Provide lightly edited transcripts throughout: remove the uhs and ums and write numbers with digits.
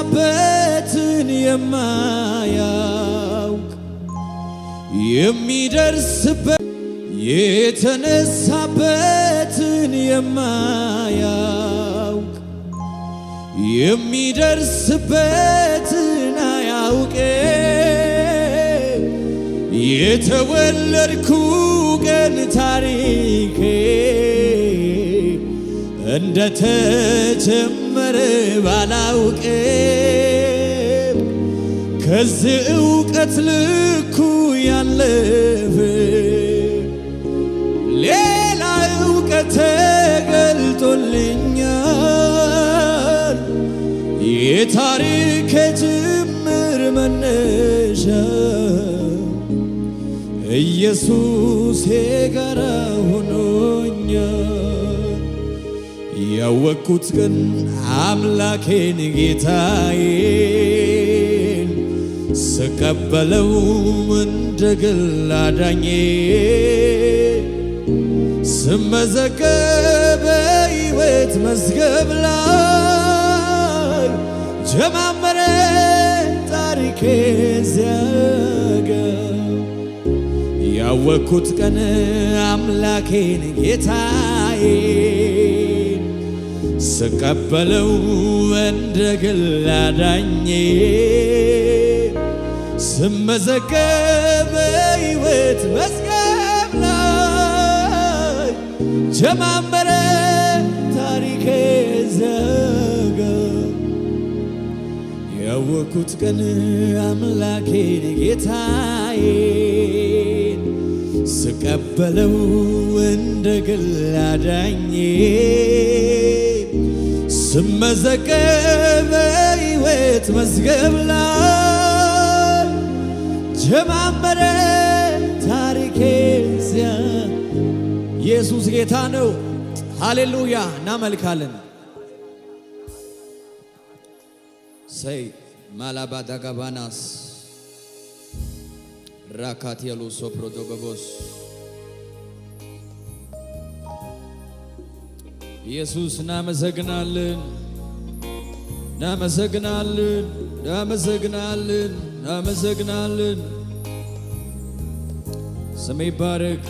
የተነሳበትን የማያውቅ የሚደርስበት የተነሳበትን የማያውቅ የሚደርስበትን አያውቅም። የተወለድኩ ቀን ታሪኬ እንደተጀመረ ባላውቅም ከዚህ ዕውቀት ልኩ ያለፈ ሌላ ዕውቀት ተገልጦልኛል። የታሪክ ጅምር መነሻ ኢየሱስ የጋራ ሆኖኛል። ያወቅኩት ግን አምላኬን ጌታዬን ስቀበለው እንደ ግል አዳኜ ስመዘገብ በሕይወት መዝገብ ላይ ጀማመረ ታሪኬ ዚያጋ ያወቅኩት ቀን አምላኬን ጌታዬን ስቀበለው እንደ ግል አዳኜ ስመዘገብ በሕይወት መዝገብ ላይ ጀማመረ ታሪኬ ዘጋ። ያወቅኩት ቀን አምላኬን ጌታዬን ስቀበለው እንደ ግል አዳኜ ስመዘገብ በሕይወት መዝገብ ላይ ጀማመረ ታሪኬ ዚያ። ኢየሱስ ጌታ ነው። ሃሌሉያ እናመልካለን። ሰይ ማላባዳጋባናስ ራካቴሉ ሶፕሮቶጎቦስ ኢየሱስ እናመሰግናለን፣ እናመሰግናለን፣ እናመሰግናለን፣ እናመሰግናለን። ስም ይባረክ።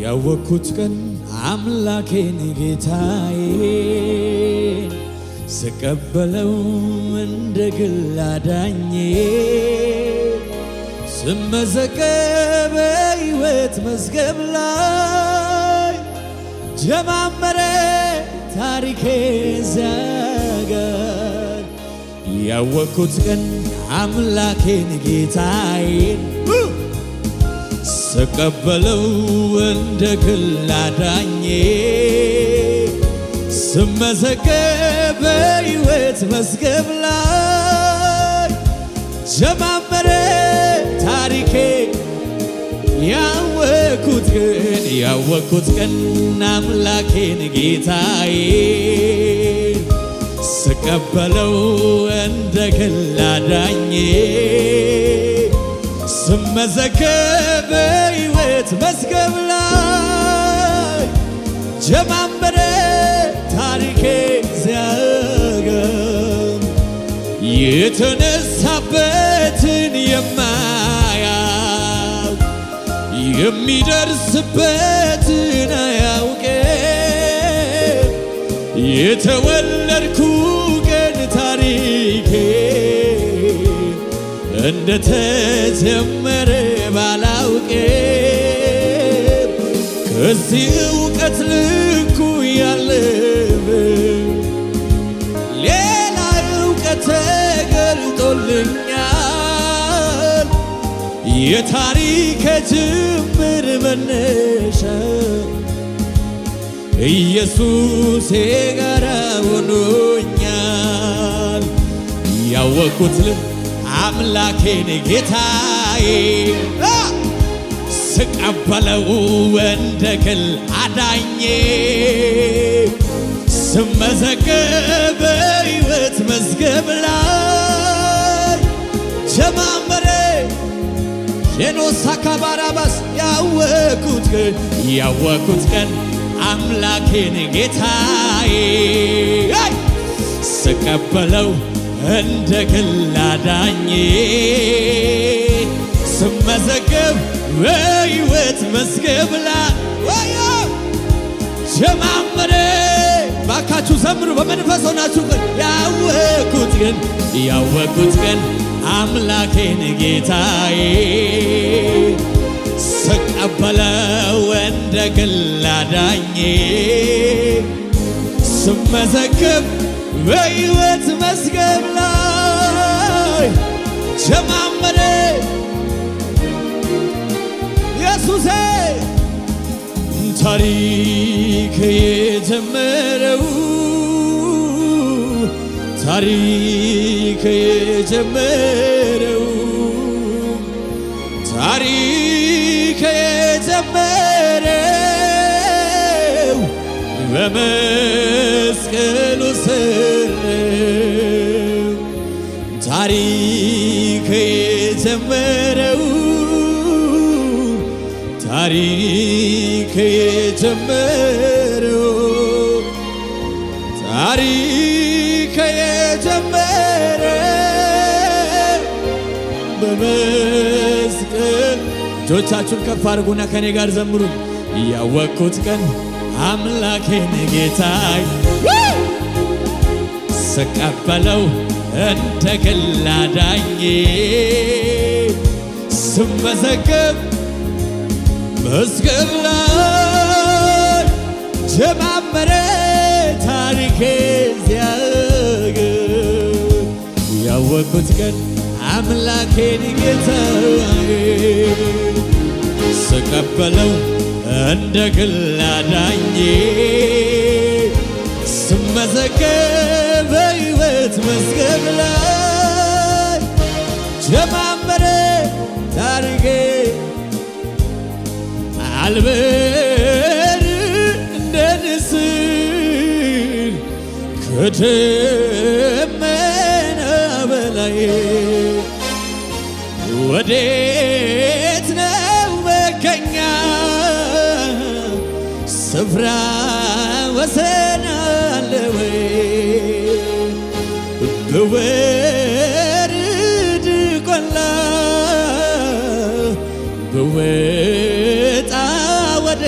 ያወቅኩት ቀን አምላኬን ጌታዬን ስቀበለው እንደ ግል አዳኜ ስመዘገብ በሕይወት መዝገብ ላይ ጀማመረ ታሪኬ ዚያጋ። ያወቅኩት ቀን አምላኬን ጌታዬን ስቀበለው እንደ ግል አዳኜ ስመዘገብ በሕይወት መዝገብ ላይ ጀማመረ ታሪኬ። ያወቅኩት ቀን አምላኬን ጌታዬን ስቀበለው እንደ ግል አዳኜ ስመዘገብ በሕይወት መዝገብ ላይ ጀማመረ ታሪኬ ዚያጋ። የተነሳበትን የማያውቅ የሚደርስበትን አያውቅም። የተወለድኩ ቀን ታሪኬ እንደተጀመረ ባላውቅም ከዚህ ዕውቀት ልኩ ያለፈ ሌላ ዕውቀት ተገልጦልኛል። የታሪክ ጅምር መነሻ ኢየሱስ የጋራ ሆኖኛል። ያወቅኩት አምላኬን ጌታዬ ስቀበለው እንደ ግል አዳኜ ስመዘገብ በሕይወት መዝገብ ላይ ጀማመሬ የኖሳ ካባራባስ ያወኩት ቀን አምላኬን ጌታዬ ስቀበለው እንደ ግል አዳኜ ስመዘገብ በሕይወት መዝገብ ላይ ጀማመሬ ባካችሁ ዘምሩ በመንፈስ ሆናችሁ ያወኩት ቀን አምላኬን ጌታዬ ስቀበለው እንደ ግል አዳኜ ስመዘገብ በሕይወት መዝገብ ላይ ጀማመሬ ኢየሱሴ ታሪክ የጀመረው ታሪክ የጀመረው በመስቀሉ ስር ታሪክ የጀመረው ታሪክ የጀመረው በመስቀል እጆቻችሁን ከፍ አድርጉና ከኔ ጋር ዘምሩ። ያወቅኩት ቀን አምላኬን ጌታዬ ስቀበለው እንደ ግል አዳኜ ስመዘገብ መዝገብ ላይ ጀማመረ ታሪኬ ሲያገ ያወቅኩት ቀን አምላኬን ጌታዬ ስቀበለው እንደ ግል አዳኜ ስመዘገብ በሕይወት መዝገብ ላይ ጀማመረ ታሪኬ አልበር እንደ ንስር ከደመና በላይ ወዴት ነው መገኛ ስፍራ ወሰን አለ ወይ? ብወርድ ቆላ ብወጣ ወደ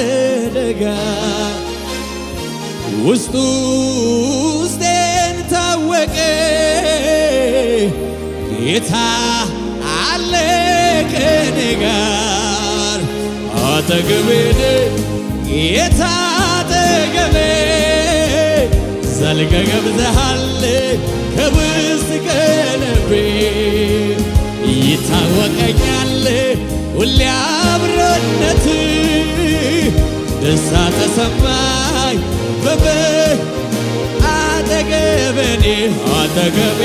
ደጋ ውስጤን ታወቀ ጌታ አለ ከኔ ጋር አጠገቤ ጌታ አጠገቤ ዘልቀህ ገብተሃል ከውስጥ ከልቤ ይታወቀኛል ሁሌ አብሮነት ደስታ ተሰማኝ አጠገቤ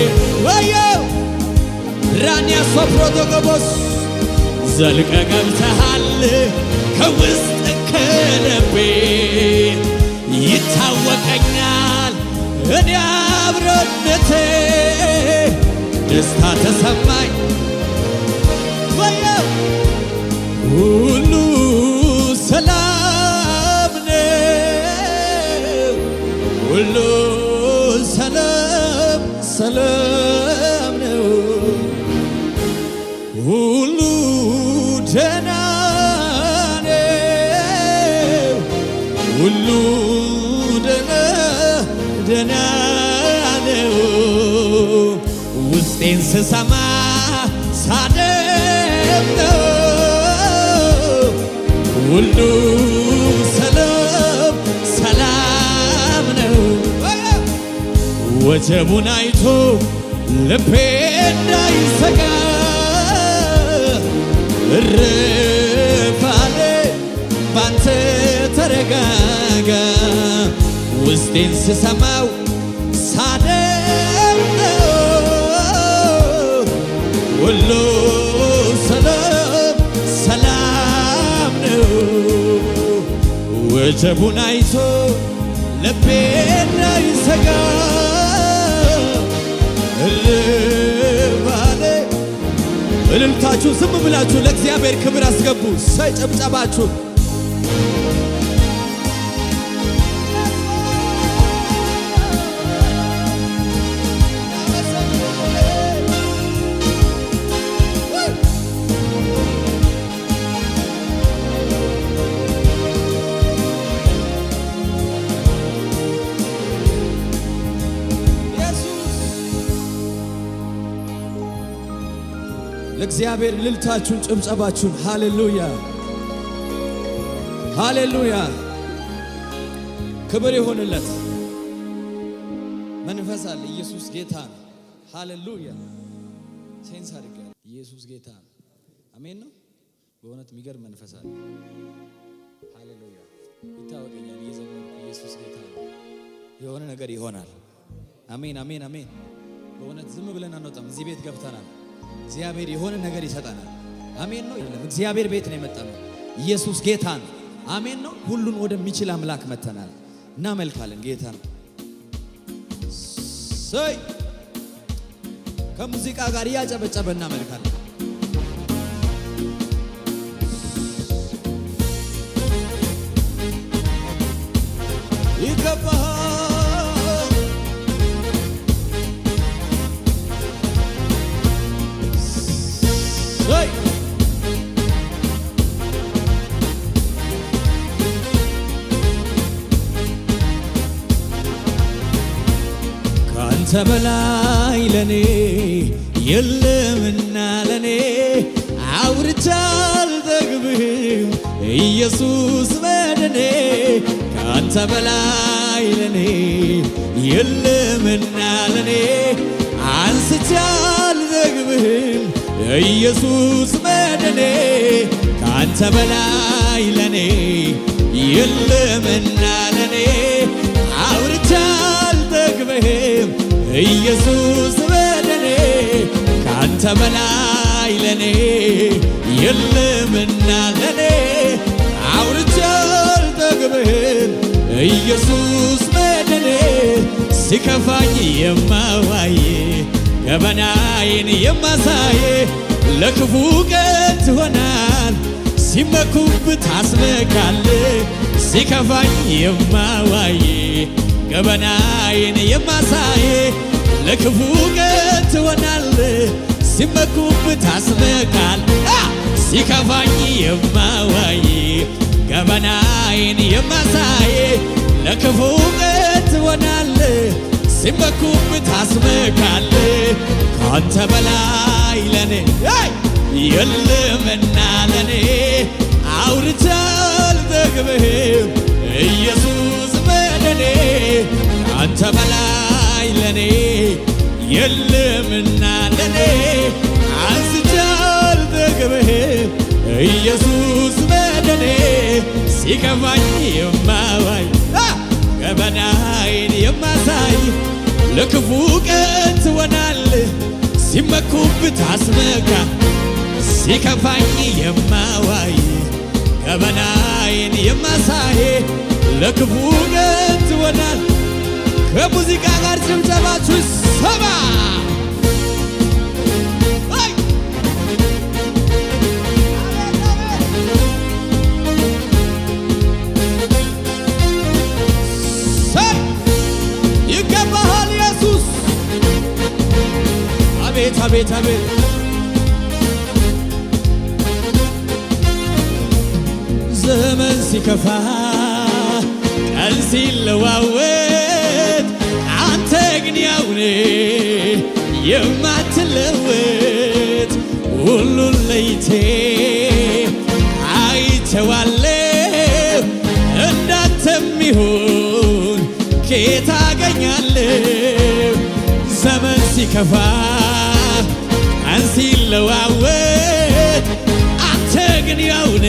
ወየው ራንያ ሶፕሮቶቆቦስ ዘልቀህ ገብተሃል ከውስጥ ከልቤ ይታወቀኛል እኔ አብሮነቴ ደስታ ተሰማኝ ወየው ሁሉ ሰላም ነው ሁሉ ሰላም ነው ሁሉ ደህና ነው ሁሉ ደህና ነው ውስጤን ስሰማ ሳደምጠው ሁሉ ሰላም ነው ወጀቡን አይቶ ልቤ እንዳይሰጋ እረፍ አለ ባንተ ተረጋጋ ውስጤን ስሰማው ሳደምጠው ሁሉ ሰላም ወጀቡን አይቶ ልቤ እንዳይሰጋ እልባለ እልልታችሁ ዝም ብላችሁ ለእግዚአብሔር ክብር አስገቡ። ጨብጨባችሁ ለእግዚአብሔር ልልታችሁን ጭብጨባችሁን ሃሌሉያ ሃሌሉያ ክብር ይሁንለት። መንፈስ አለ። ኢየሱስ ጌታ ነው። ሃሌሉያ ሴንስ አድርገን ኢየሱስ ጌታ ነው። አሜን ነው። በእውነት የሚገርም መንፈስ አለ። ሃሌሉያ ይታወቀኛል። እየዘመርኩ ኢየሱስ ጌታ ነው። የሆነ ነገር ይሆናል። አሜን አሜን አሜን። በእውነት ዝም ብለን አንወጣም። እዚህ ቤት ገብተናል። እግዚአብሔር የሆነ ነገር ይሰጠናል። አሜን ነው። የለም እግዚአብሔር ቤት ነው የመጣነው። ኢየሱስ ጌታ ነው። አሜን ነው። ሁሉን ወደሚችል አምላክ መተናል። እናመልካለን። ጌታ ነው። ሰይ ከሙዚቃ ጋር እያጨበጨበ እናመልካለን። ይገባሃል ካንተ በላይ ለኔ የለምና ለኔ አውርቼ አልጠግብም ኢየሱስ መድኔ ካንተ በላይ ለኔ የለምና ለኔ አንስቼ አልጠግብም ኢየሱስ መድኔ ካንተ በላይ ለኔ የለምና ለኔ አውርቼ አልጠግብም ኢየሱስ መድኔ ካንተ በላይ ለኔ የለምና ለኔ አውርቼ አልጠግብም ኢየሱስ መድኔ ሲከፋኝ የማዋይ ገበናዬን የማሳይ ለክፉ ቀን ትሆናል ሲመኩብህ ታስነካለህ ሲከፋኝ የማዋይ ገበናዬን የማሳይ ለክፉ ቀን ትሆናለህ ሲመኩብህ ታስነካለህ ሲከፋኝ የማዋይ ገበናዬን የማሳይ ለክፉ ቀን ትሆናለህ ሲመኩብህ ታስነካለህ ካንተ በላይ ለኔ የለምና ለኔ አውርቼ አልጠግብም ኢየሱስ መድኔ ካንተ በላይ ለኔ የለምና ለኔ አንስቼ አልጠግብም ኢየሱስ መድኔ ሲከፋኝ የማዋይ ገበናዬን የማሳይ ለክፉ ቀን ትሆናለህ ሲመኩብህ ታስነካ ሲከፋኝ የማዋይ ገበናዬን የማሳይ ለክፉ ቀን ትሆናለህ። ከሙዚቃ ጋር ጭብጨባችሁ ሰማ ይገባሃል ኢየሱስ። አቤት አቤት አቤት ዘመን ሲከፋ ቀን ሲለዋወጥ አንተ ግን ያውኔ የማትለወጥ ሁሉን ለይቴ አይቼዋለሁ እንዳንተ የሚሆን ከየት አገኛለሁ ዘመን ሲከፋ ቀን ሲለዋወጥ አንተ ግን ያውኔ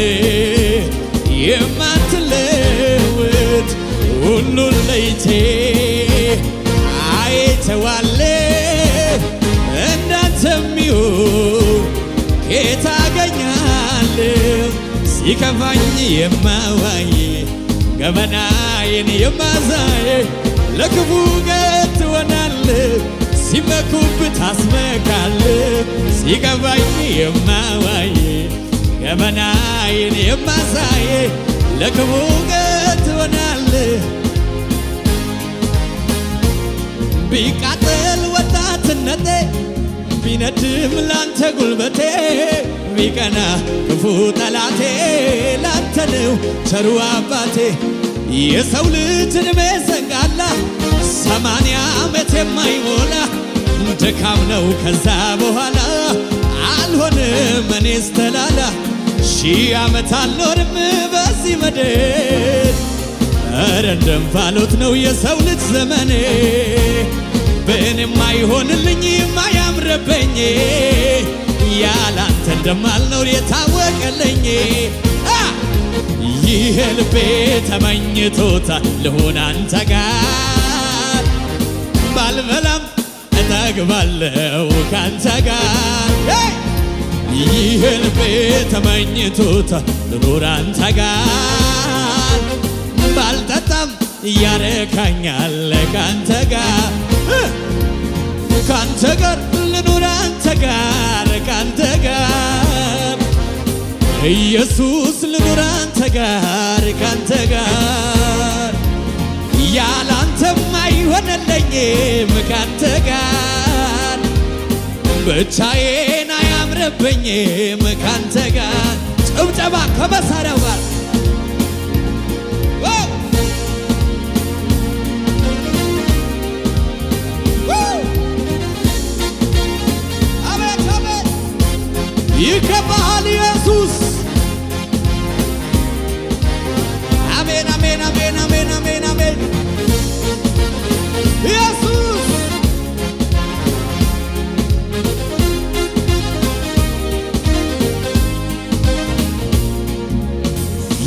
የማትለወጥ ሁሉን ለይቴ አይቼዋለሁ እንዳንተ የሚሆን ከየት አገኛለሁ ሲከፋኝ የማዋይ ገበናዬን የማሳይ ለክፉ ቀን ትሆናለህ ሲመኩብህ ታስመካለህ ሲገባኝ የማዋይ ገበናዬን የማሳይ ለክፉ ቀን ትሆናለህ ቢቃጠል ወጣትነቴ ቢነድም ላንተ ጉልበቴ ቢቀና ክፉ ጠላቴ ላንተ ነው ቸሩ አባቴ የሰው ልጅ ዕድሜ ዘንጋላ 80 ዓመት የማይሞላ ድካም ነው ከዛ በኋላ አልሆንም እኔስ ተላላ 1000 ዓመት አልኖርም በዚህ ምድር ኧረ እንደ እንፋሎት ነው የሰው ልጅ ዘመኔ በእኔም አይሆንልኝ የማያምርብኝ ያላንተ እንደማልኖር የታወቀልኝ ይህ ልቤ ተመኝቶታል ልሆን አንተ ጋር ባልበላም እጠግባለሁ ካንተ ጋር ይህ ልቤ ተመኝቶታል ልኖር አንተ ጋር ባልጠጣም ያረካኛል ካንተ ጋር ካንተ ጋር ልኑር አንተ ጋር ካንተ ጋር ኢየሱስ ልኑር አንተ ጋር ካንተ ጋር ያላንተም አይሆንልኝም ካንተ ጋር ብቻዬን አያምርብኝም ካንተ ጋር ጭብጨባ ከመሳሪያው ጋር ይከባሃል ኢየሱስ አሜን አሜን አሜን አሜን አሜን አሜን ኢየሱስ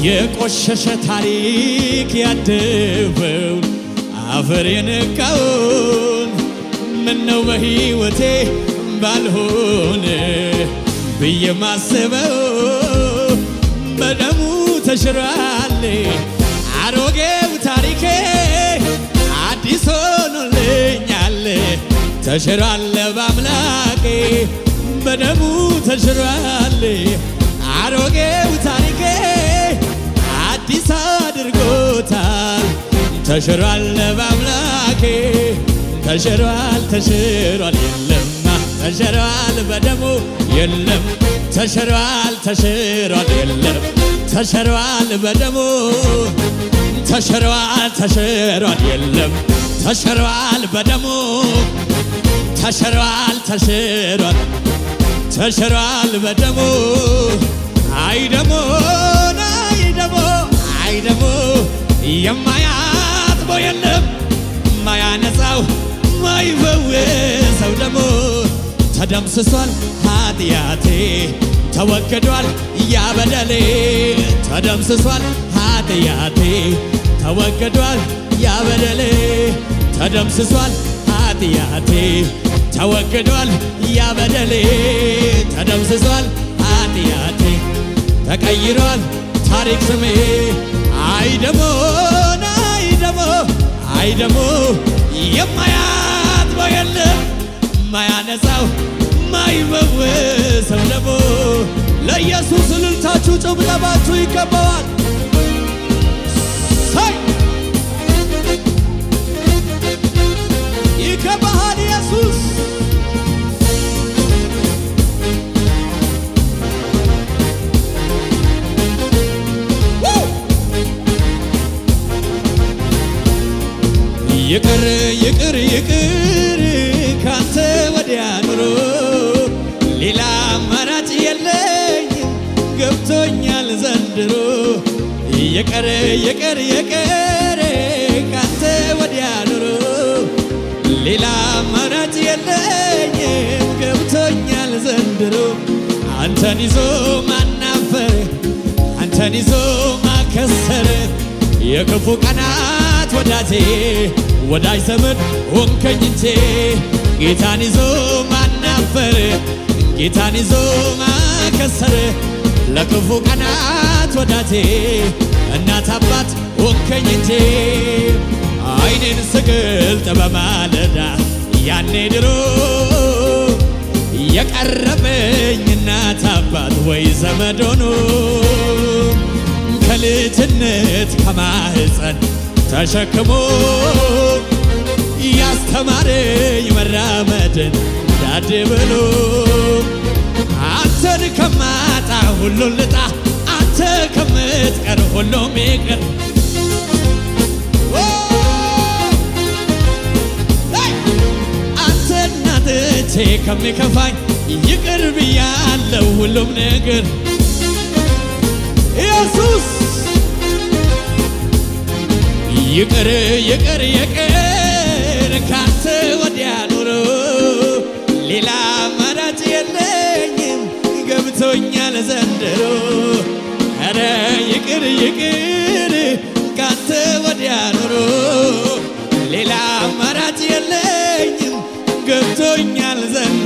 የቆሸሸ ታሪክ ያደፈውን አፈር የነካውን ምነው በሕይወቴ ባልሆነ ብዬ ማስበው በደሙ ተሽሯል አሮጌው ታሪኬ አዲስ ሆኖልኛል ተሽሯል በአምላኬ በደሙ ተሽሯል አሮጌው ታሪኬ አዲስ አድርጎታል ተሽሯል በአምላኬ ተሽሯል ተሽሯል የለማ ተሽሯል በደሙ የለም ተሽሯል ተሽሯል የለም ተሽሯል በደሙ ተሽሯል ተሽሯል የለም ተሽሯል በደሙ ተሽሯል ተሽሯል ተሽሯል በደሙ አይደሞ አይደሞ አይደሞ የማያጥበው የለም ማያነጻው ማይፈወሰው ደሞ ተደምስሷል ኃጢአቴ ተወግዷል ያ በደሌ ተደምስሷል ኃጢአቴ ተወግዷል ያ በደሌ ተደምስሷል ኃጢአቴ ተወግዷል ያ በደሌ ተደምስሷል ኃጢአቴ ተቀይሯል ታሪክ ስሜ አይደሞ አይደሞ አይደሞ የማያጥበው የለም ማያነጻው ማይፈወሰው ደሞ ለኢየሱስ እልልታችሁ ጭብጨባችሁ ይገባዋል። ይገባሃል ኢየሱስ ይቅር ይቅር ይቅር ካንተ ወዲያ ኑሮ ሌላ አማራጭ የለኝም ገብቶኛል ዘንድሮ ይቅር ይቅር ይቅር ካንተ ወዲያ ኑሮ ሌላ አማራጭ የለኝም ገብቶኛል ዘንድሮ አንተን ይዞ ማናፈር አንተን ይዞ ማከሰር የክፉ ቀናት ወዳጄ ወዳጅ ዘመድ ሆንከኝ እንጂ ጌታን ይዞ ማናፈር ጌታን ይዞ ማከሰር ለክፉ ቀናት ወዳጄ እናት አባት ሆንከኝ እንጂ አይኔን ስገልጥ በማለዳ ያኔ ድሮ የቀረበኝ እናት አባት ወይ ዘመድ ሆኖ ከልጅነት ከማህፀን ተሸክሞ ያስተማረኝ መራመድን ዳዴ ብሎ አንተን ከማጣ ሁሉን ልጣ አንተ ከምትቀር ሁሉም ይቅር አንተን አጥቼ ከሚከፋኝ ይቅር ብያለሁ ሁሉም ነገር ኢየሱስ ይቅር ይቅር ይቅር ካንተ ወዲያ ኑሮ ሌላ አማራጭ የለኝም ገብቶኛል ዘንድሮ ኧረ ይቅር ይቅር ካንተ ወዲያ ኑሮ ሌላ አማራጭ የለኝም ገብቶኛል ዘንድሮ